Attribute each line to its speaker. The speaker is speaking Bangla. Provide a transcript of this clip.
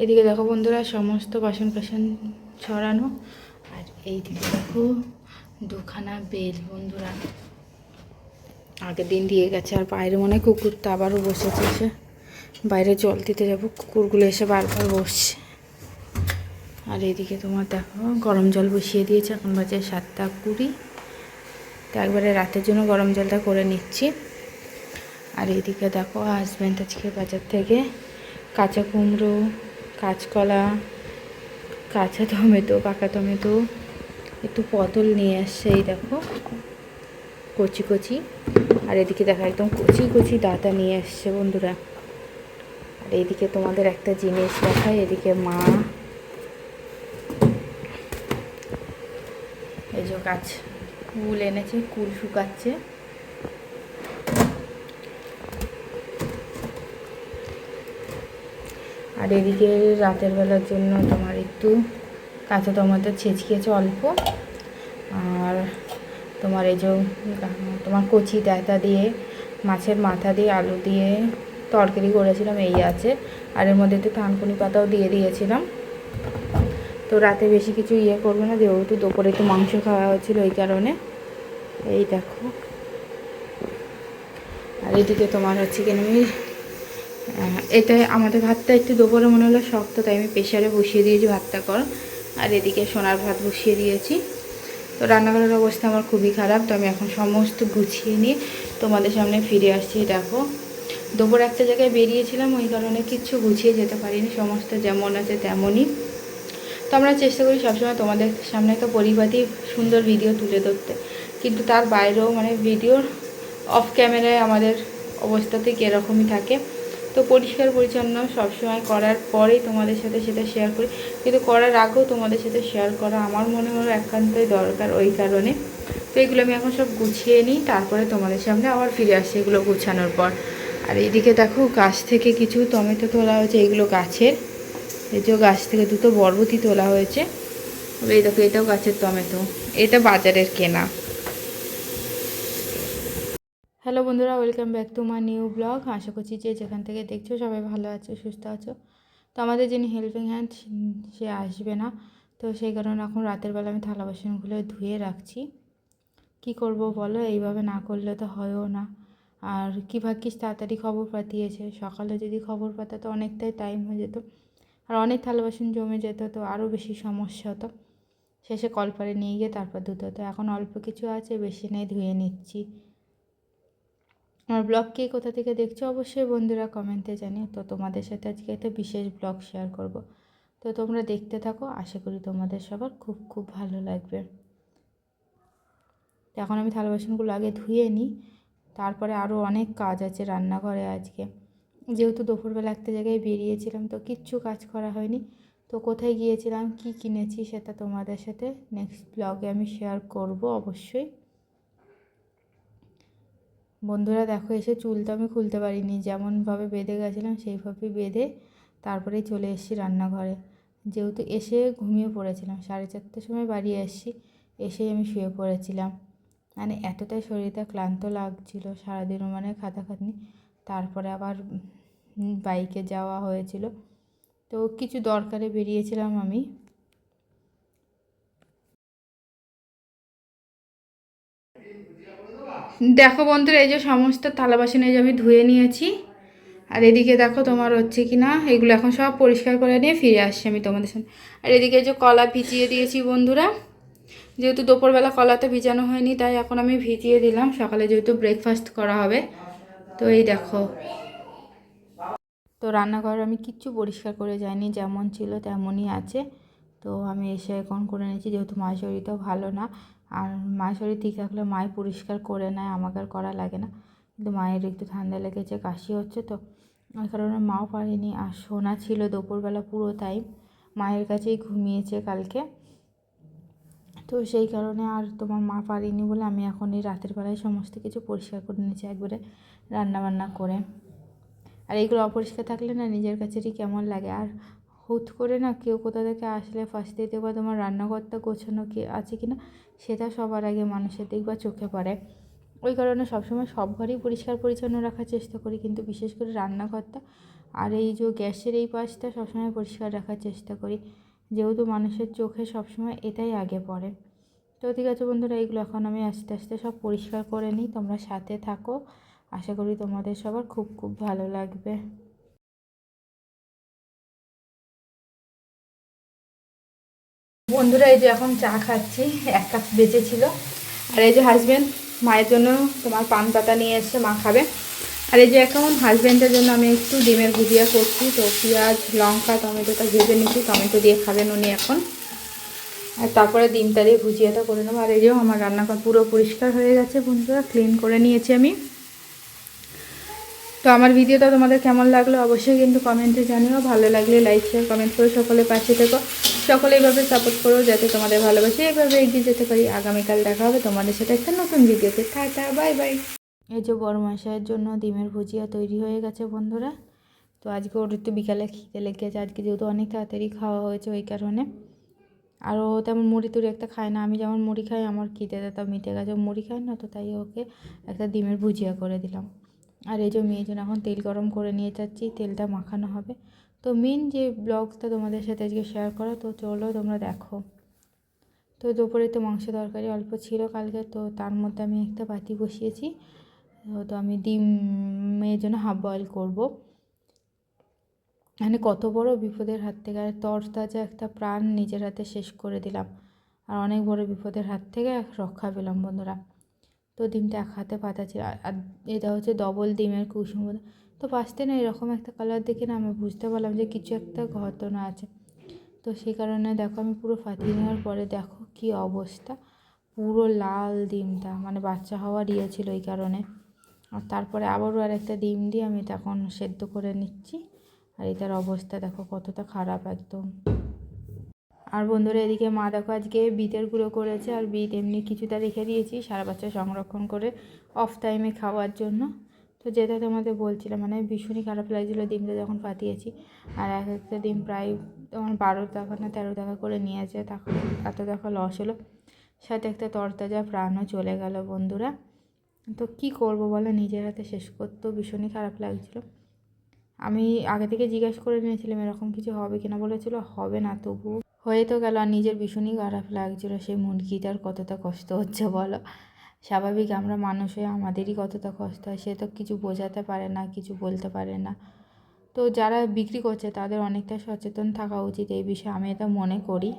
Speaker 1: এদিকে দেখো বন্ধুরা সমস্ত বাসন টাসন ছড়ানো, আর এইদিকে দেখো দুখানা বেল বন্ধুরা আগের দিন দিয়ে গেছে। আর বাইরে মনে হয় কুকুরটা আবারও বসেছে, এসে বাইরে জল দিতে যাবো, কুকুরগুলো এসে বারবার বসছে। আর এইদিকে তোমার দেখো গরম জল বসিয়ে দিয়েছে, এখন বাজে 7:20। তো একবারে রাতের জন্য গরম জলটা করে নিচ্ছি। আর এইদিকে দেখো হাজব্যান্ড আজকে বাজার থেকে কাঁচা কুমড়ো, কাঁচকলা, কাঁচা টমেটো, পাকা টমেটো, একটু পটল নিয়ে আসছে, এই দেখো কচি কচি। আর এদিকে দেখো একদম কচি কচি ডাঁটা নিয়ে আসছে বন্ধুরা। আর এইদিকে তোমাদের একটা জিনিস দেখায়, এদিকে মা এই যে গাছ কুল এনেছে, কুল শুকাচ্ছে। আর এদিকে রাতের বেলার জন্য তোমার একটু কাঁচা টমেটো ছেঁচকিয়েছে অল্প, আর তোমার এই যে তোমার কচি ডাঁটা দিয়ে মাছের মাথা দিয়ে আলু দিয়ে তরকারি করেছিলাম, এই আছে। আর এর মধ্যে একটু থানকুনি পাতাও দিয়ে দিয়েছিলাম। তো রাতে বেশি কিছু করবো না, যেহেতু দুপুরে একটু মাংস খাওয়া হয়েছিল ওই কারণে। এই দেখো। আর এদিকে তোমার হচ্ছে কিনা আমি এটা আমাদের ভাতটা একটু দুপুরে মনে হলো শক্ত, তাই আমি প্রেশারে বসিয়ে দিয়েছি ভাতটা কর। আর এদিকে সোনার ভাত বসিয়ে দিয়েছি। তো রান্নাঘরের অবস্থা আমার খুবই খারাপ, তো আমি এখন সমস্ত গুছিয়ে নিয়ে তোমাদের সামনে ফিরে আসছি। দেখো দুপুর একটা জায়গায় বেরিয়েছিলাম, ওই কারণে কিচ্ছু গুছিয়ে যেতে পারিনি, সমস্ত যেমন আছে তেমনই। তো আমরা চেষ্টা করি সবসময় তোমাদের সামনে একটা পরিপাটি সুন্দর ভিডিও তুলে ধরতে, কিন্তু তার বাইরেও মানে ভিডিওর অফ ক্যামেরায় আমাদের অবস্থা ঠিক এরকমই থাকে। তো পরিষ্কার পরিচ্ছন্ন সবসময় করার পরেই তোমাদের সাথে সেটা শেয়ার করি, কিন্তু করার আগেও তোমাদের সাথে শেয়ার করা আমার মনে হলো একান্তই দরকার, ওই কারণে। তো এগুলো আমি এখন সব গুছিয়ে নিই, তারপরে তোমাদের সামনে আবার ফিরে আসছি এগুলো গুছানোর পর। আর এইদিকে দেখো গাছ থেকে কিছু টমেটো তোলা হয়েছে, এগুলো গাছের, এই যে গাছ থেকে দুটো বরবটি তোলা হয়েছে। এই দেখো এটাও গাছের টমেটো, এটা বাজারের কেনা। হ্যালো বন্ধুরা, welcome back to my new blog. আশা করছি যে যেখান থেকে দেখছো সবাই ভালো আছো, সুস্থ আছো। তো আমাদের যিনি হেল্পিং হ্যান্ড সে আসবে না, তো সেই কারণে এখন রাতের বেলা আমি থালা বাসনগুলো ধুয়ে রাখছি। কি করব বলো, এইভাবে না করলে তো হয়ও না। আর কী ভাগ্যিস তাড়াতাড়ি খবর পাঠিয়েছে, সকালে যদি খবর পাঠাতো অনেকটাই টাইম হয়ে যেত, আর অনেক থালা বাসন জমে যেত, তো আরও বেশি সমস্যা হতো। শেষে কলপারে নিয়ে গিয়ে তারপর ধুতে হতো। এখন অল্প কিছু আছে, বেশি নেই, ধুয়ে নিচ্ছি। আমার ব্লগ কে কোথা থেকে দেখছো অবশ্যই বন্ধুরা কমেন্টে জানিও। তো তোমাদের সাথে আজকে একটা বিশেষ ব্লগ শেয়ার করব, তো তোমরা দেখতে থাকো, আশা করি তোমাদের সবার খুব খুব ভালো লাগবে। তো এখন আমি থালা বাসনগুলো আগে ধুয়ে নিই, তারপরে আরও অনেক কাজ আছে রান্নাঘরে আজকে। যেহেতু দুপুরবেলা একটা জায়গায় বেরিয়েছিলাম, তো কিচ্ছু কাজ করা হয়নি। তো কোথায় গিয়েছিলাম, কি কিনেছি, সেটা তোমাদের সাথে নেক্সট ব্লগে আমি শেয়ার করব অবশ্যই। বন্ধুরা দেখো, এসে চুলটা আমি খুলতে পারিনি, যেমনভাবে বেঁধে গেছিলাম সেইভাবেই বেঁধে তারপরেই চলে এসেছি রান্নাঘরে। যেহেতু এসে ঘুমিয়ে পড়েছিলাম, 4:30টার সময় বাড়ি এসেছি, এসেই আমি শুয়ে পড়েছিলাম। মানে এতটাই শরীরটা ক্লান্ত লাগছিল, সারাদিনও মানে খাটাখাটনি। তারপরে আবার বাইকে যাওয়া হয়েছিল, তো কিছু দরকারে বেরিয়েছিলাম আমি। দেখো বন্ধুরা, এই যে সমস্ত থালা বাসন এই যে আমি ধুয়ে নিয়েছি। আর এদিকে দেখো তোমার হচ্ছে কি না, এগুলো এখন সব পরিষ্কার করে নিয়ে ফিরে আসছি আমি তোমাদের সামনে। আর এদিকে যে কলা ভিজিয়ে দিয়েছি বন্ধুরা, যেহেতু দুপুরবেলা কলাটা ভিজানো হয়নি, তাই এখন আমি ভিজিয়ে দিলাম, সকালে যেহেতু ব্রেকফাস্ট করা হবে। তো এই দেখো, তো রান্নাঘর আমি কিচ্ছু পরিষ্কার করে যাইনি, যেমন ছিল তেমনই আছে। তো আমি এসে এখন করে নিয়েছি, যেহেতু মায়ের শরীরটাও ভালো না। আর মায়ের শরীর ঠিক থাকলে মাই পরিষ্কার করে নেয়, আমাকে আর করা লাগে না। কিন্তু মায়ের একটু ঠান্ডা লেগেছে, কাশি হচ্ছে, তো ওই কারণে মাও পারেনি। আর সোনা ছিল দুপুরবেলা পুরো টাইম মায়ের কাছেই ঘুমিয়েছে কালকে, তো সেই কারণে আর তোমার মা পারিনি বলে আমি এখন এই রাতের বেলায় সমস্ত কিছু পরিষ্কার করে নিয়েছি একবারে রান্নাবান্না করে। আর এইগুলো অপরিষ্কার থাকলে না নিজের কাছেরই কেমন লাগে। আর হুট করে না কেউ কোথা থেকে আসলে ফার্স্টে দেখবা তোমার রান্নাঘরটা গোছানো কি আছে কি না, সেটা সবার আগে মানুষের দেখবা চোখে পড়ে। ওই কারণে সবসময় সব ঘরেই পরিষ্কার পরিচ্ছন্ন রাখার চেষ্টা করি, কিন্তু বিশেষ করে রান্নাঘরটা আর এই যে গ্যাসের এই পাশটা সবসময় পরিষ্কার রাখার চেষ্টা করি, যেহেতু মানুষের চোখে সবসময় এটাই আগে পড়ে। তো ঠিক আছে বন্ধুরা, এইগুলো এখন আমি আস্তে আস্তে সব পরিষ্কার করে নিই। তোমরা সাথে থাকো, আশা করি তোমাদের সবার খুব খুব ভালো লাগবে। বন্ধুরা এই যে এখন চা খাচ্ছি, 1 কাপ বেঁচেছিল। আর এই যে হাজব্যান্ড মায়ের জন্য তোমার পান পাতা নিয়ে এসছে, মা খাবে। আর এই যে এখন হাজব্যান্ডের জন্য আমি একটু ডিমের ভুজিয়া করছি। তো পেঁয়াজ লঙ্কা টমেটোটা ভেজে নিচ্ছি, টমেটো দিয়ে খাবেন উনি এখন। আর তারপরে ডিমটা দিয়ে ভুজিয়াটা করে নেবো। আর এই যে আমার রান্নাঘর পুরো পরিষ্কার হয়ে গেছে বন্ধুরা, ক্লিন করে নিয়েছি আমি। তো আমার ভিডিওটা তোমাদের কেমন লাগলো অবশ্যই কিন্তু কমেন্টে জানিও। ভালো লাগলে লাইক শেয়ার কমেন্ট করে সকলে পাশে থেকো। সকলে এইভাবে সাপোর্ট করো যাতে তোমাদের ভালোবাসে এইভাবে এগিয়ে যেতে পারি। আগামীকাল দেখা হবে তোমাদের সাথে একটা নতুন ভিডিওতে। Tata, bye bye. এই যে বড় মশাইয়ের জন্য ডিমের ভুজিয়া তৈরি হয়ে গেছে বন্ধুরা। তো আজকে ওর একটু বিকালে খিদে লেগেছে, আজকে যেহেতু অনেক তাড়াতাড়ি খাওয়া হয়েছে ওই কারণে। আর ও তেমন মুড়ি টুড়ি একটা খায় না, আমি যেমন মুড়ি খাই আমার খিদেটা তা মিটে গেছে, মুড়ি খায় না, তো তাই ওকে একটা ডিমের ভুজিয়া করে দিলাম। আর এই যে মেয়ের জন্য এখন তেল গরম করে নিয়ে যাচ্ছি, তেলটা মাখানো হবে। তো মেন যে ব্লগটা তোমাদের সাথে আজকে শেয়ার করা, তো চলো তোমরা দেখো। তো দুপুরে তো মাংস তরকারি অল্প ছিল কালকে, তো তার মধ্যে আমি একটা বাটি বসিয়েছি। তো আমি ডিম মেয়ের জন্য হাফ বয়েল করবো। মানে কত বড় বিপদের হাত থেকে, আর তরতাজা একটা প্রাণ নিজের হাতে শেষ করে দিলাম। আর অনেক বড় বিপদের হাত থেকে রক্ষা পেলাম বন্ধুরা। তো ডিমটা এক হাতে পাতা ছিল, আর এটা হচ্ছে ডবল ডিমের কুসুম। তো ফার্স্টে না এরকম একটা কালার দেখে না আমি বুঝতে পারলাম যে কিছু একটা ঘটনা আছে। তো সেই কারণে দেখো আমি পুরো ফাটিয়ে নেওয়ার পরে দেখো কি অবস্থা, পুরো লাল ডিমটা, মানে বাচ্চা হওয়ার ইয়ে ছিল এই কারণে। আর তারপরে আবারও আর একটা ডিম দিয়ে আমি তখন সেদ্ধ করে নিচ্ছি। আর এটার অবস্থা দেখো কতটা খারাপ একদম। আর বন্ধুরা এদিকে মা দেখো আজকে বিটের গুঁড়ো করেছে, আর বিট এমনি কিছুটা রেখে দিয়েছি সারা বছর সংরক্ষণ করে অফ টাইমে খাওয়ার জন্য। তো যেটা তোমাদের বলছিলাম, মানে ভীষণই খারাপ লাগছিলো ডিমটা যখন ফাটিয়েছি। আর এক একটা ডিম প্রায় তোমার 12 টাকা না 13 টাকা করে নিয়েছে, তখন এত টাকা লস হলো, সাথে একটা তরতাজা প্রাণও চলে গেল বন্ধুরা। তো কি করব বলো, নিজের হাতে শেষ করতেও ভীষণই খারাপ লাগছিলো। আমি আগে থেকে জিজ্ঞাসা করে নিয়েছিলাম এরকম কিছু হবে কিনা, বলেছিল হবে না, তবু হয়ে তো গেল। আর নিজের ভীষণই খারাপ লাগছিলো, সেই মুরগিটার কতটা কষ্ট হচ্ছে বলো। স্বাভাবিক আমরা মানুষ হয়ে আমাদেরই কতটা কষ্ট হয়, সে তো কিছু বোঝাতে পারে না, কিছু বলতে পারে না। তো যারা বিক্রি করছে তাদের অনেকটা সচেতন থাকা উচিত এই বিষয়ে, আমি এটা মনে করি।